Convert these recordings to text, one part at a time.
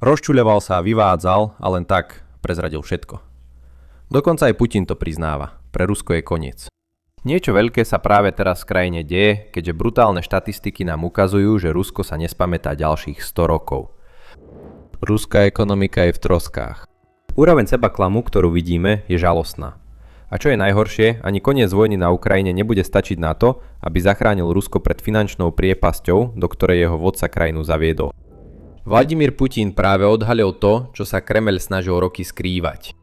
Rozčuľoval sa a vyvádzal a len tak prezradil všetko. Dokonca aj Putin to priznáva. Pre Rusko je koniec. Niečo veľké sa práve teraz v krajine deje, keďže brutálne štatistiky nám ukazujú, že Rusko sa nespamätá ďalších 100 rokov. Ruská ekonomika je v troskách. Úroveň sebaklamu, ktorú vidíme, je žalostná. A čo je najhoršie, ani koniec vojny na Ukrajine nebude stačiť na to, aby zachránil Rusko pred finančnou priepasťou, do ktorej jeho vodca krajinu zaviedol. Vladimír Putin práve odhalil to, čo sa Kremeľ snažil roky skrývať.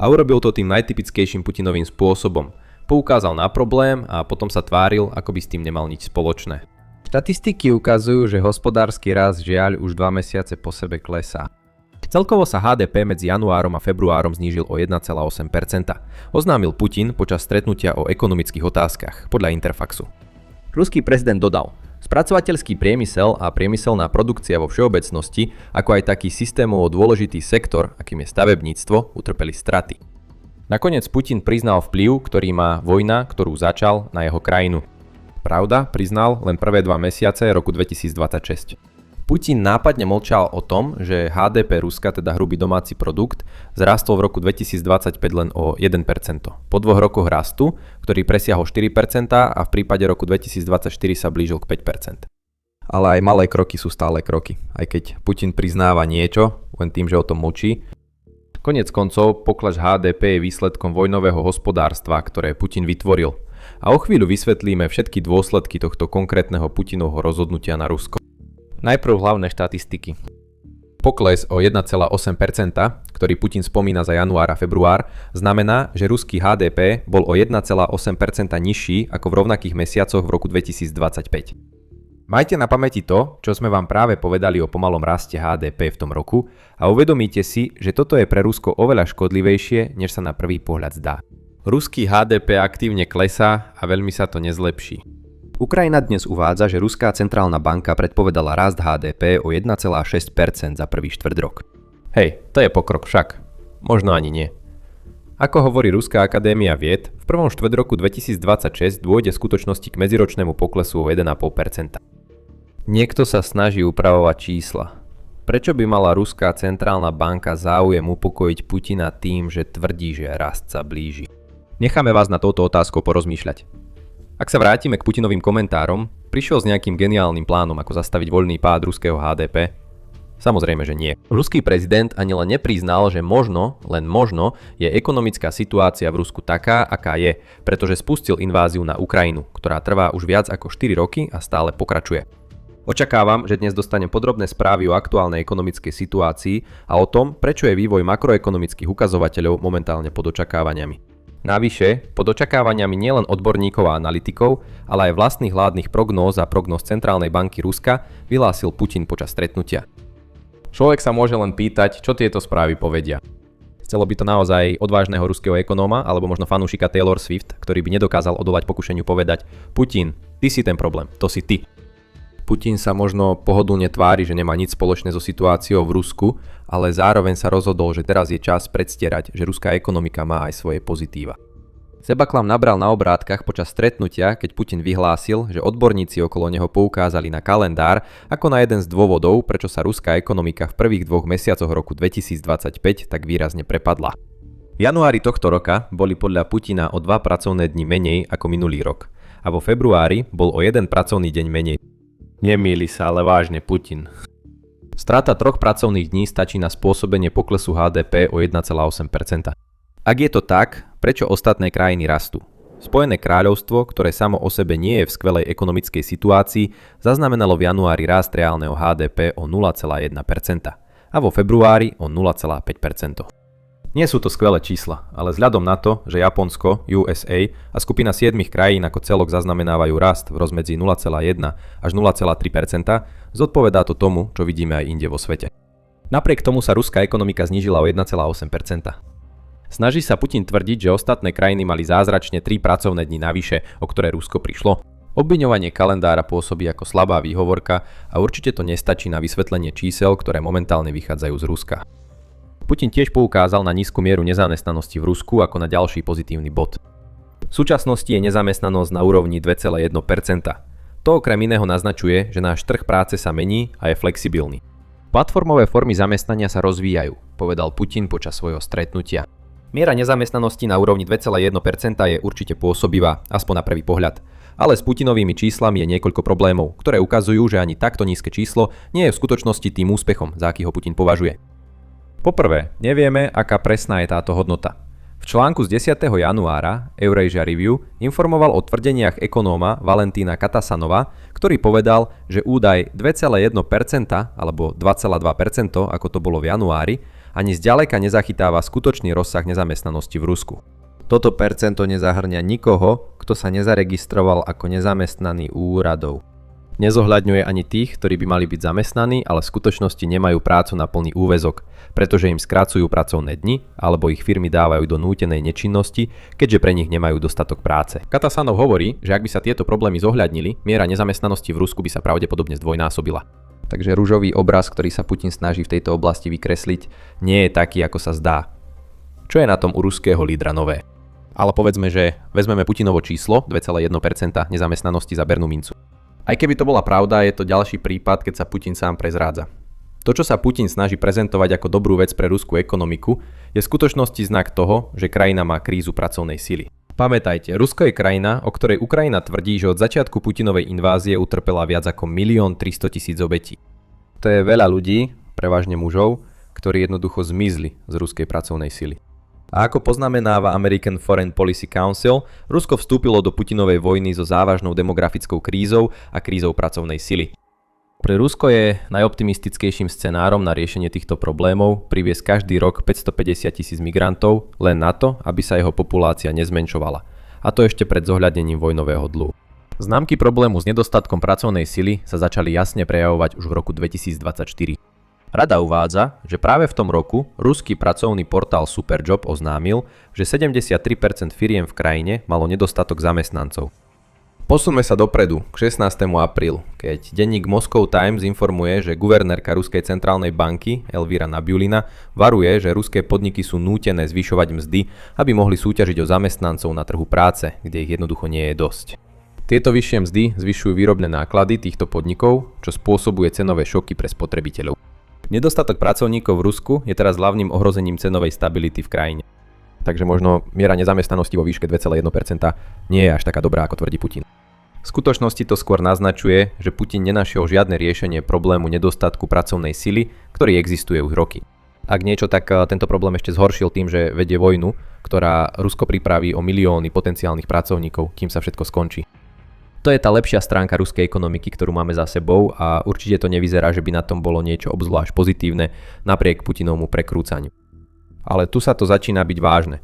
A urobil to tým najtypickejším Putinovým spôsobom. Poukázal na problém a potom sa tváril, ako by s tým nemal nič spoločné. Štatistiky ukazujú, že hospodársky rast žiaľ už 2 mesiace po sebe klesá. Celkovo sa HDP medzi januárom a februárom znížil o 1,8%. Oznámil Putin počas stretnutia o ekonomických otázkach, podľa Interfaxu. Ruský prezident dodal: spracovateľský priemysel a priemyselná produkcia vo všeobecnosti, ako aj taký systémovo dôležitý sektor, akým je stavebníctvo, utrpeli straty. Nakoniec Putin priznal vplyv, ktorý má vojna, ktorú začal, na jeho krajinu. Pravda, priznal len prvé 2 mesiace roku 2026. Putin nápadne mlčal o tom, že HDP Ruska, teda hrubý domáci produkt, zrástol v roku 2025 len o 1%. Po 2 rokoch rastu, ktorý presiahol 4% a v prípade roku 2024 sa blížil k 5%. Ale aj malé kroky sú stále kroky. Aj keď Putin priznáva niečo, len tým, že o tom mlčí. Koniec koncov, pokles HDP je výsledkom vojnového hospodárstva, ktoré Putin vytvoril. A o chvíľu vysvetlíme všetky dôsledky tohto konkrétneho Putinovho rozhodnutia na Rusko. Najprv hlavné štatistiky. Pokles o 1,8%, ktorý Putin spomína za január a február, znamená, že ruský HDP bol o 1,8% nižší ako v rovnakých mesiacoch v roku 2025. Majte na pamäti to, čo sme vám práve povedali o pomalom raste HDP v tom roku a uvedomíte si, že toto je pre Rusko oveľa škodlivejšie, než sa na prvý pohľad zdá. Ruský HDP aktívne klesá a veľmi sa to nezlepší. Ukrajina dnes uvádza, že Ruská centrálna banka predpovedala rast HDP o 1,6% za prvý štvrťrok. Hej, to je pokrok však. Možno ani nie. Ako hovorí Ruská akadémia vied, v prvom štvrťroku 2026 dôjde v skutočnosti k medziročnému poklesu o 1,5%. Niekto sa snaží upravovať čísla. Prečo by mala Ruská centrálna banka záujem upokojiť Putina tým, že tvrdí, že rast sa blíži? Necháme vás na touto otázkou porozmýšľať. Ak sa vrátime k Putinovým komentárom, prišiel s nejakým geniálnym plánom, ako zastaviť voľný pád ruského HDP? Samozrejme, že nie. Ruský prezident ani len nepriznal, že možno, len možno, je ekonomická situácia v Rusku taká, aká je, pretože spustil inváziu na Ukrajinu, ktorá trvá už viac ako 4 roky a stále pokračuje. Očakávam, že dnes dostanem podrobné správy o aktuálnej ekonomickej situácii a o tom, prečo je vývoj makroekonomických ukazovateľov momentálne pod očakávaniami. Navyše, pod očakávaniami nielen odborníkov a analytikov, ale aj vlastných vládnych prognóz a prognóz Centrálnej banky Ruska vyhlásil Putin počas stretnutia. Človek sa môže len pýtať, čo tieto správy povedia. Chcelo by to naozaj odvážneho ruského ekonóma alebo možno fanúšika Taylor Swift, ktorý by nedokázal odolať pokušeniu povedať: Putin, ty si ten problém, to si ty. Putin sa možno pohodlne tvári, že nemá nič spoločné so situáciou v Rusku, ale zároveň sa rozhodol, že teraz je čas predstierať, že ruská ekonomika má aj svoje pozitíva. Sebaklam nabral na obrátkach počas stretnutia, keď Putin vyhlásil, že odborníci okolo neho poukázali na kalendár ako na jeden z dôvodov, prečo sa ruská ekonomika v prvých 2 mesiacoch roku 2025 tak výrazne prepadla. V januári tohto roka boli podľa Putina o 2 pracovné dni menej ako minulý rok a vo februári bol o 1 pracovný deň menej. Nemýli sa ale vážne Putin. Strata 3 pracovných dní stačí na spôsobenie poklesu HDP o 1,8%. Ak je to tak, prečo ostatné krajiny rastú? Spojené kráľovstvo, ktoré samo o sebe nie je v skvelej ekonomickej situácii, zaznamenalo v januári rast reálneho HDP o 0,1% a vo februári o 0,5%. Nie sú to skvelé čísla, ale vzhľadom na to, že Japonsko, USA a skupina 7 krajín ako celok zaznamenávajú rast v rozmedzi 0,1 až 0,3%, zodpovedá to tomu, čo vidíme aj inde vo svete. Napriek tomu sa ruská ekonomika znížila o 1,8%. Snaží sa Putin tvrdiť, že ostatné krajiny mali zázračne 3 pracovné dni navyše, o ktoré Rusko prišlo. Obviňovanie kalendára pôsobí ako slabá výhovorka a určite to nestačí na vysvetlenie čísel, ktoré momentálne vychádzajú z Ruska. Putin tiež poukázal na nízku mieru nezamestnanosti v Rusku ako na ďalší pozitívny bod. V súčasnosti je nezamestnanosť na úrovni 2,1%. To okrem iného naznačuje, že náš trh práce sa mení a je flexibilný. Platformové formy zamestnania sa rozvíjajú, povedal Putin počas svojho stretnutia. Miera nezamestnanosti na úrovni 2,1% je určite pôsobivá, aspoň na prvý pohľad. Ale s Putinovými číslami je niekoľko problémov, ktoré ukazujú, že ani takto nízke číslo nie je v skutočnosti tým úspechom, za aký ho Putin považuje. Poprvé, nevieme, aká presná je táto hodnota. V článku z 10. januára Eurasia Review informoval o tvrdeniach ekonóma Valentína Katasanova, ktorý povedal, že údaj 2,1% alebo 2,2%, ako to bolo v januári, ani zďaleka nezachytáva skutočný rozsah nezamestnanosti v Rusku. Toto percento nezahŕňa nikoho, kto sa nezaregistroval ako nezamestnaný u úradov. Nezohľadňuje ani tých, ktorí by mali byť zamestnaní, ale v skutočnosti nemajú prácu na plný úväzok, pretože im skracujú pracovné dni alebo ich firmy dávajú do nútenej nečinnosti, keďže pre nich nemajú dostatok práce. Katasanov hovorí, že ak by sa tieto problémy zohľadnili, miera nezamestnanosti v Rusku by sa pravdepodobne zdvojnásobila. Takže ružový obraz, ktorý sa Putin snaží v tejto oblasti vykresliť, nie je taký, ako sa zdá. Čo je na tom u ruského lídra nové? Ale povedzme, že vezmeme Putinovo číslo 2,1% nezamestnanosti za bernú mincu. Aj keby to bola pravda, je to ďalší prípad, keď sa Putin sám prezrádza. To, čo sa Putin snaží prezentovať ako dobrú vec pre ruskú ekonomiku, je v skutočnosti znak toho, že krajina má krízu pracovnej sily. Pamätajte, Rusko je krajina, o ktorej Ukrajina tvrdí, že od začiatku Putinovej invázie utrpela viac ako 1 300 000 obetí. To je veľa ľudí, prevažne mužov, ktorí jednoducho zmizli z ruskej pracovnej sily. A ako poznamenáva American Foreign Policy Council, Rusko vstúpilo do Putinovej vojny so závažnou demografickou krízou a krízou pracovnej sily. Pre Rusko je najoptimistickejším scenárom na riešenie týchto problémov priviesť každý rok 550 000 migrantov len na to, aby sa jeho populácia nezmenšovala. A to ešte pred zohľadnením vojnového dlhu. Známky problému s nedostatkom pracovnej sily sa začali jasne prejavovať už v roku 2024. Rada uvádza, že práve v tom roku ruský pracovný portál Superjob oznámil, že 73% firiem v krajine malo nedostatok zamestnancov. Posuňme sa dopredu k 16. aprílu, keď denník Moscow Times informuje, že guvernérka Ruskej centrálnej banky Elvira Nabiulina varuje, že ruské podniky sú nútené zvyšovať mzdy, aby mohli súťažiť o zamestnancov na trhu práce, kde ich jednoducho nie je dosť. Tieto vyššie mzdy zvyšujú výrobné náklady týchto podnikov, čo spôsobuje cenové šoky pre spotrebiteľov. Nedostatok pracovníkov v Rusku je teraz hlavným ohrozením cenovej stability v krajine. Takže možno miera nezamestnanosti vo výške 2,1% nie je až taká dobrá, ako tvrdí Putin. V skutočnosti to skôr naznačuje, že Putin nenašiel žiadne riešenie problému nedostatku pracovnej sily, ktorý existuje už roky. Ak niečo, tak tento problém ešte zhoršil tým, že vedie vojnu, ktorá Rusko pripraví o milióny potenciálnych pracovníkov, kým sa všetko skončí. To je tá lepšia stránka ruskej ekonomiky, ktorú máme za sebou a určite to nevyzerá, že by na tom bolo niečo obzvlášť pozitívne napriek Putinovmu prekrúcaniu. Ale tu sa to začína byť vážne.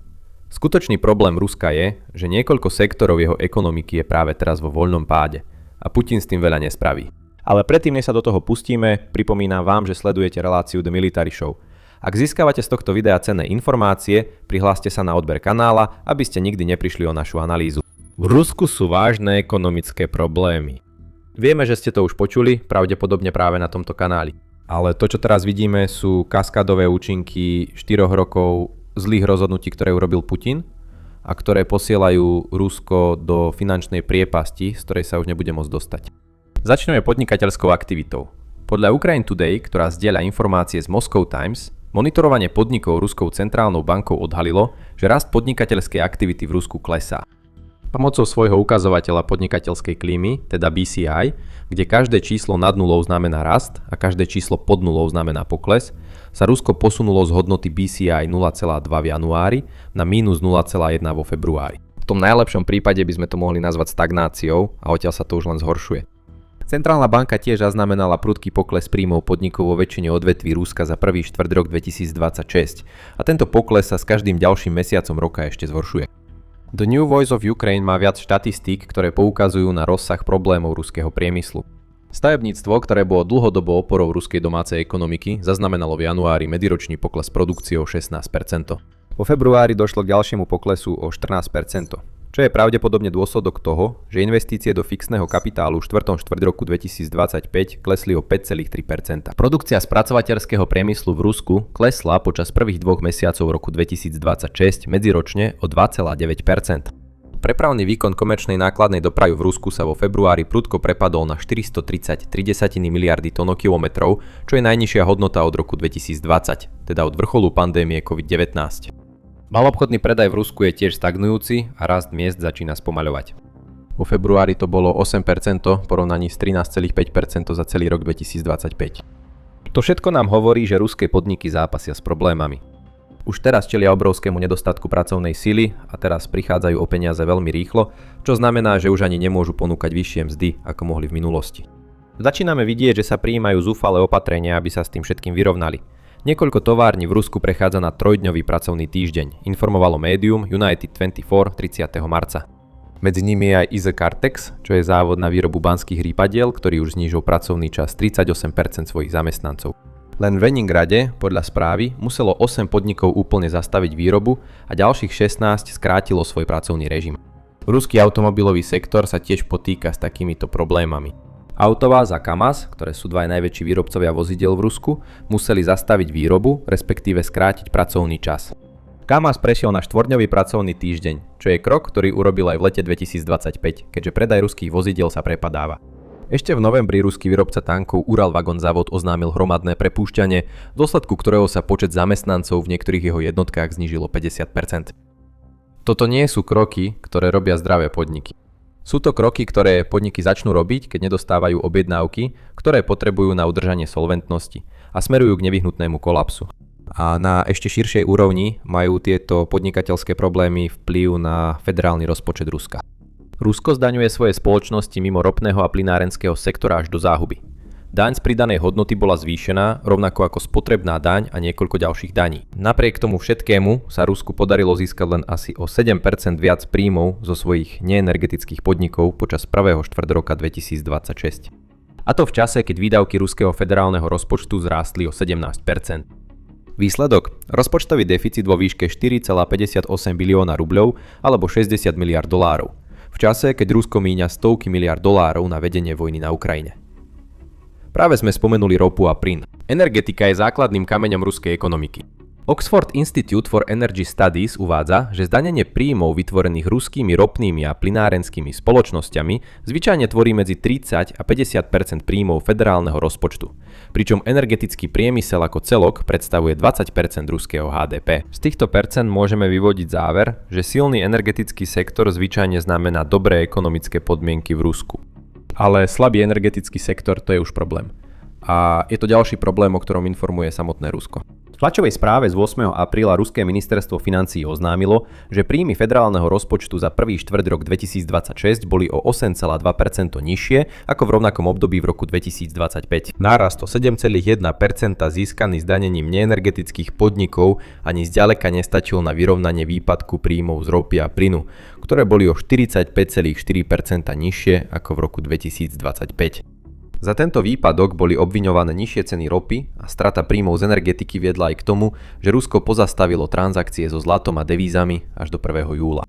Skutočný problém Ruska je, že niekoľko sektorov jeho ekonomiky je práve teraz vo voľnom páde a Putin s tým veľa nespraví. Ale predtým, než sa do toho pustíme, pripomínam vám, že sledujete reláciu The Military Show. Ak získavate z tohto videa cenné informácie, prihláste sa na odber kanála, aby ste nikdy neprišli o našu analýzu. V Rusku sú vážne ekonomické problémy. Vieme, že ste to už počuli, pravdepodobne práve na tomto kanáli. Ale to, čo teraz vidíme, sú kaskádové účinky 4 rokov zlých rozhodnutí, ktoré urobil Putin a ktoré posielajú Rusko do finančnej priepasti, z ktorej sa už nebude môcť dostať. Začneme podnikateľskou aktivitou. Podľa Ukraine Today, ktorá zdieľa informácie z Moscow Times, monitorovanie podnikov Ruskou centrálnou bankou odhalilo, že rast podnikateľskej aktivity v Rusku klesá. Pomocou svojho ukazovateľa podnikateľskej klímy, teda BCI, kde každé číslo nad nulou znamená rast a každé číslo pod nulou znamená pokles, sa Rusko posunulo z hodnoty BCI 0,2 v januári na minus 0,1 vo februári. V tom najlepšom prípade by sme to mohli nazvať stagnáciou a odtiaľ sa to už len zhoršuje. Centrálna banka tiež zaznamenala prudký pokles príjmov podnikov vo väčšine odvetví Ruska za prvý štvrťrok 2026 a tento pokles sa s každým ďalším mesiacom roka ešte zhoršuje. The New Voice of Ukraine má viac štatistík, ktoré poukazujú na rozsah problémov ruského priemyslu. Stavebníctvo, ktoré bolo dlhodobo oporou ruskej domácej ekonomiky, zaznamenalo v januári medziročný pokles produkcie o 16%. Vo februári došlo k ďalšiemu poklesu o 14%, čo je pravdepodobne dôsledok toho, že investície do fixného kapitálu v 4. štvrťroku 2025 klesli o 5,3%. Produkcia spracovateľského priemyslu v Rusku klesla počas prvých 2 mesiacov roku 2026 medziročne o 2,9%. Prepravný výkon komerčnej nákladnej dopravy v Rusku sa vo februári prudko prepadol na 433 miliardy tonokilometrov, čo je najnižšia hodnota od roku 2020, teda od vrcholu pandémie COVID-19. Maloobchodný predaj v Rusku je tiež stagnujúci a rast miest začína spomaľovať. Vo februári to bolo 8% v porovnaní s 13,5% za celý rok 2025. To všetko nám hovorí, že ruské podniky zápasia s problémami. Už teraz čelia obrovskému nedostatku pracovnej sily a teraz prichádzajú o peniaze veľmi rýchlo, čo znamená, že už ani nemôžu ponúkať vyššie mzdy, ako mohli v minulosti. Začíname vidieť, že sa prijímajú zúfalé opatrenia, aby sa s tým všetkým vyrovnali. Niekoľko tovární v Rusku prechádza na trojdňový pracovný týždeň, informovalo médium United 24 30. marca. Medzi nimi je aj IZ Cartex, čo je závod na výrobu banských rýpadiel, ktorý už znížil pracovný čas 38% svojich zamestnancov. Len v Leningrade, podľa správy, muselo 8 podnikov úplne zastaviť výrobu a ďalších 16 skrátilo svoj pracovný režim. Ruský automobilový sektor sa tiež potýka s takýmito problémami. Autovaz a Kamaz, ktoré sú dva najväčší výrobcovia vozidiel v Rusku, museli zastaviť výrobu, respektíve skrátiť pracovný čas. Kamaz prešiel na štvorňový pracovný týždeň, čo je krok, ktorý urobil aj v lete 2025, keďže predaj ruských vozidiel sa prepadáva. Ešte v novembri ruský výrobca tankov Uralvagonzavod oznámil hromadné prepúšťanie, v dôsledku ktorého sa počet zamestnancov v niektorých jeho jednotkách znížilo 50%. Toto nie sú kroky, ktoré robia zdravé podniky. Sú to kroky, ktoré podniky začnú robiť, keď nedostávajú objednávky, ktoré potrebujú na udržanie solventnosti a smerujú k nevyhnutnému kolapsu. A na ešte širšej úrovni majú tieto podnikateľské problémy vplyv na federálny rozpočet Ruska. Rusko zdaňuje svoje spoločnosti mimo ropného a plynárenského sektora až do záhuby. Daň z pridanej hodnoty bola zvýšená, rovnako ako spotrebná daň a niekoľko ďalších daní. Napriek tomu všetkému sa Rusku podarilo získať len asi o 7% viac príjmov zo svojich neenergetických podnikov počas prvého štvrťroka 2026. A to v čase, keď výdavky ruského federálneho rozpočtu zrástli o 17%. Výsledok? Rozpočtový deficit vo výške 4,58 bilióna rubľov alebo 60 miliard dolárov. V čase, keď Rusko míňa stovky miliard dolárov na vedenie vojny na Ukrajine. Práve sme spomenuli ropu a plyn. Energetika je základným kameňom ruskej ekonomiky. Oxford Institute for Energy Studies uvádza, že zdanenie príjmov vytvorených ruskými ropnými a plynárenskými spoločnosťami zvyčajne tvorí medzi 30 a 50% príjmov federálneho rozpočtu, pričom energetický priemysel ako celok predstavuje 20% ruského HDP. Z týchto percent môžeme vyvodiť záver, že silný energetický sektor zvyčajne znamená dobré ekonomické podmienky v Rusku. Ale slabý energetický sektor, to je už problém. A je to ďalší problém, o ktorom informuje samotné Rusko. V tlačovej správe z 8. apríla ruské ministerstvo financií oznámilo, že príjmy federálneho rozpočtu za prvý štvrťrok 2026 boli o 8,2% nižšie ako v rovnakom období v roku 2025. Nárast o 7,1% získaný zdanením neenergetických podnikov ani zďaleka nestačil na vyrovnanie výpadku príjmov z ropy a plynu, ktoré boli o 45,4% nižšie ako v roku 2025. Za tento výpadok boli obviňované nižšie ceny ropy a strata príjmov z energetiky viedla aj k tomu, že Rusko pozastavilo transakcie so zlatom a devízami až do 1. júla.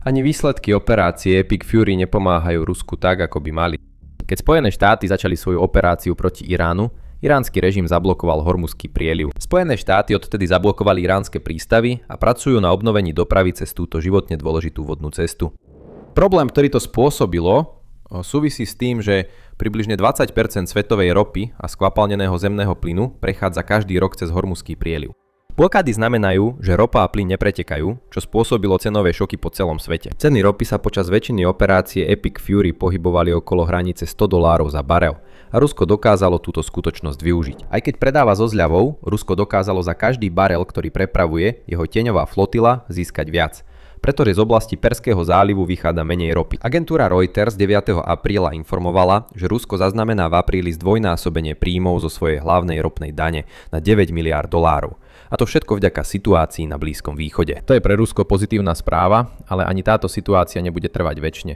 Ani výsledky operácie Epic Fury nepomáhajú Rusku tak, ako by mali. Keď Spojené štáty začali svoju operáciu proti Iránu, iránsky režim zablokoval Hormuzský prieliv. Spojené štáty odtedy zablokovali iránske prístavy a pracujú na obnovení dopravy cez túto životne dôležitú vodnú cestu. Problém, ktorý to spôsobilo, súvisí s tým, že približne 20% svetovej ropy a skvapalneného zemného plynu prechádza každý rok cez Hormuzský prieliv. Blokády znamenajú, že ropa a plyn nepretekajú, čo spôsobilo cenové šoky po celom svete. Ceny ropy sa počas väčšiny operácie Epic Fury pohybovali okolo hranice $100 za barel a Rusko dokázalo túto skutočnosť využiť. Aj keď predáva so zľavou, Rusko dokázalo za každý barel, ktorý prepravuje, jeho tieňová flotila získať viac, pretože z oblasti Perského zálivu vychádza menej ropy. Agentúra Reuters 9. apríla informovala, že Rusko zaznamená v apríli zdvojnásobenie príjmov zo svojej hlavnej ropnej dane na 9 miliárd dolárov. A to všetko vďaka situácii na Blízkom východe. To je pre Rusko pozitívna správa, ale ani táto situácia nebude trvať večne.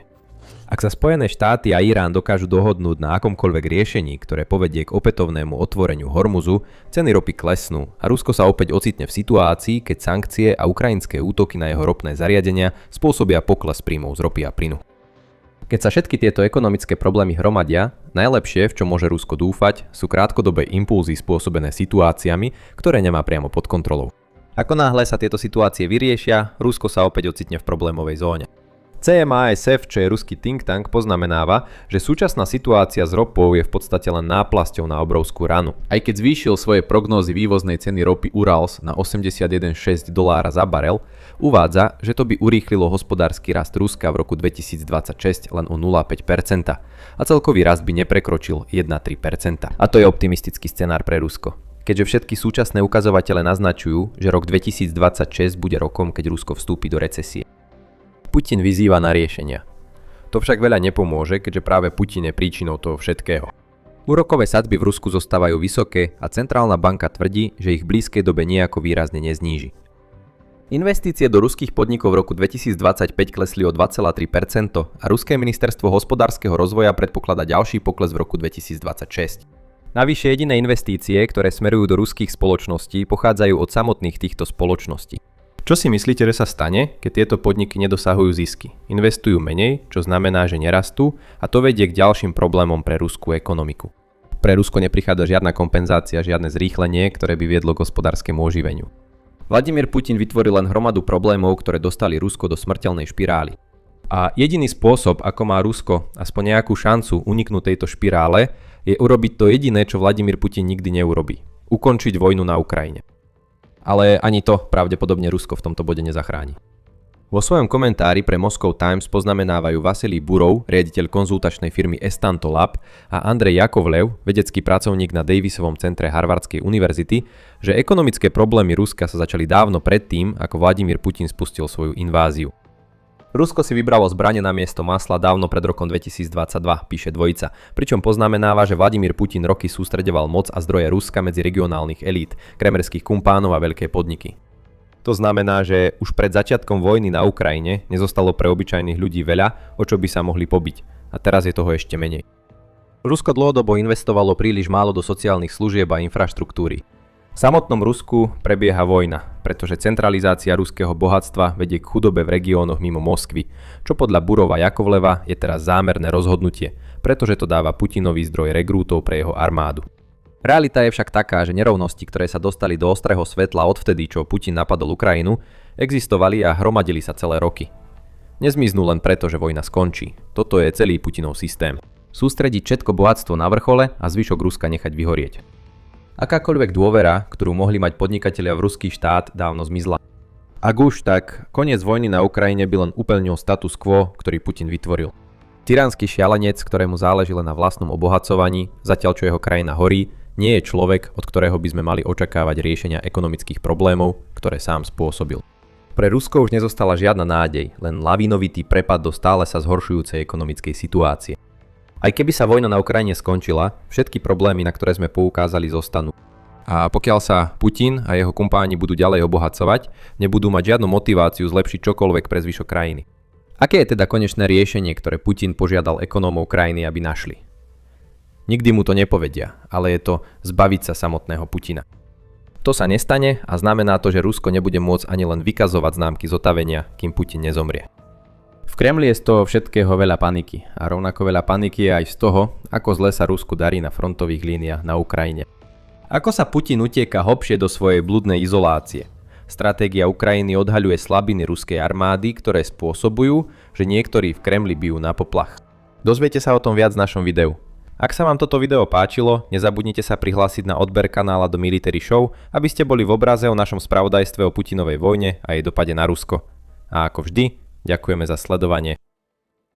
Ak sa Spojené štáty a Irán dokážu dohodnúť na akomkoľvek riešení, ktoré povedie k opätovnému otvoreniu Hormuzu, ceny ropy klesnú a Rusko sa opäť ocitne v situácii, keď sankcie a ukrajinské útoky na jeho ropné zariadenia spôsobia pokles príjmov z ropy a plynu. Keď sa všetky tieto ekonomické problémy hromadia, najlepšie, v čo môže Rusko dúfať, sú krátkodobé impulzy spôsobené situáciami, ktoré nemá priamo pod kontrolou. Ako náhle sa tieto situácie vyriešia, Rusko sa opäť ocitne v problémovej zóne. CMASF, čo je ruský think tank, poznamenáva, že súčasná situácia s ropou je v podstate len náplasťou na obrovskú ranu. Aj keď zvýšil svoje prognózy vývoznej ceny ropy Urals na $81,6 za barel, uvádza, že to by urýchlilo hospodársky rast Ruska v roku 2026 len o 0,5% a celkový rast by neprekročil 1,3%. A to je optimistický scenár pre Rusko. Keďže všetky súčasné ukazovatele naznačujú, že rok 2026 bude rokom, keď Rusko vstúpi do recesie. Putin vyzýva na riešenia. To však veľa nepomôže, keďže práve Putin je príčinou toho všetkého. Úrokové sadzby v Rusku zostávajú vysoké a centrálna banka tvrdí, že ich v blízkej dobe nejako výrazne nezníži. Investície do ruských podnikov v roku 2025 klesli o 2,3% a ruské ministerstvo hospodárskeho rozvoja predpokladá ďalší pokles v roku 2026. Navyše jediné investície, ktoré smerujú do ruských spoločností, pochádzajú od samotných týchto spoločností. Čo si myslíte, že sa stane, keď tieto podniky nedosahujú zisky? Investujú menej, čo znamená, že nerastú a to vedie k ďalším problémom pre ruskú ekonomiku. Pre Rusko neprichádza žiadna kompenzácia, žiadne zrýchlenie, ktoré by viedlo k hospodárskemu oživeniu. Vladimír Putin vytvoril len hromadu problémov, ktoré dostali Rusko do smrteľnej špirály. A jediný spôsob, ako má Rusko aspoň nejakú šancu uniknúť tejto špirále, je urobiť to jediné, čo Vladimír Putin nikdy neurobí. Ukončiť vojnu na Ukrajine. Ale ani to pravdepodobne Rusko v tomto bode nezachráni. Vo svojom komentári pre Moscow Times poznamenávajú Vasilij Burov, riaditeľ konzultačnej firmy Estanto Lab, a Andrej Jakovlev, vedecký pracovník na Davisovom centre Harvardskej univerzity, že ekonomické problémy Ruska sa začali dávno predtým, ako Vladimír Putin spustil svoju inváziu. Rusko si vybralo zbrane na miesto masla dávno pred rokom 2022, píše dvojica, pričom poznamenáva, že Vladimír Putin roky sústreďoval moc a zdroje Ruska medzi regionálnych elít, kremerských kumpánov a veľké podniky. To znamená, že už pred začiatkom vojny na Ukrajine nezostalo pre obyčajných ľudí veľa, o čo by sa mohli pobiť, a teraz je toho ešte menej. Rusko dlhodobo investovalo príliš málo do sociálnych služieb a infraštruktúry. V samotnom Rusku prebieha vojna, pretože centralizácia ruského bohatstva vedie k chudobe v regiónoch mimo Moskvy, čo podľa Burova Jakovleva je teraz zámerné rozhodnutie, pretože to dáva Putinovi zdroj rekrútov pre jeho armádu. Realita je však taká, že nerovnosti, ktoré sa dostali do ostrého svetla odvtedy, čo Putin napadol Ukrajinu, existovali a hromadili sa celé roky. Nezmiznú len preto, že vojna skončí. Toto je celý Putinov systém. Sústrediť všetko bohatstvo na vrchole a zvyšok Ruska nechať vyhorieť. Akákoľvek dôvera, ktorú mohli mať podnikatelia v ruský štát, dávno zmizla. Ak už, tak koniec vojny na Ukrajine by len upevnil status quo, ktorý Putin vytvoril. Tyranský šialenec, ktorému záleží len na vlastnom obohacovaní, zatiaľ čo jeho krajina horí, nie je človek, od ktorého by sme mali očakávať riešenia ekonomických problémov, ktoré sám spôsobil. Pre Rusko už nezostala žiadna nádej, len lavínovitý prepad do stále sa zhoršujúcej ekonomickej situácie. Aj keby sa vojna na Ukrajine skončila, všetky problémy, na ktoré sme poukázali, zostanú. A pokiaľ sa Putin a jeho kumpáni budú ďalej obohacovať, nebudú mať žiadnu motiváciu zlepšiť čokoľvek pre zvyšok krajiny. Aké je teda konečné riešenie, ktoré Putin požiadal ekonómov krajiny, aby našli? Nikdy mu to nepovedia, ale je to zbaviť sa samotného Putina. To sa nestane a znamená to, že Rusko nebude môcť ani len vykazovať známky zotavenia, kým Putin nezomrie. V Kremli je z toho všetkého veľa paniky a rovnako veľa paniky je aj z toho, ako zle sa Rusku darí na frontových líniách na Ukrajine. Ako sa Putin utieka hlbšie do svojej bludnej izolácie. Stratégia Ukrajiny odhaľuje slabiny ruskej armády, ktoré spôsobujú, že niektorí v Kremli bijú na poplach. Dozviete sa o tom viac v našom videu. Ak sa vám toto video páčilo, nezabudnite sa prihlásiť na odber kanála do Military Show, aby ste boli v obraze o našom spravodajstve o Putinovej vojne a jej dopade na Rusko. A ako vždy, ďakujeme za sledovanie.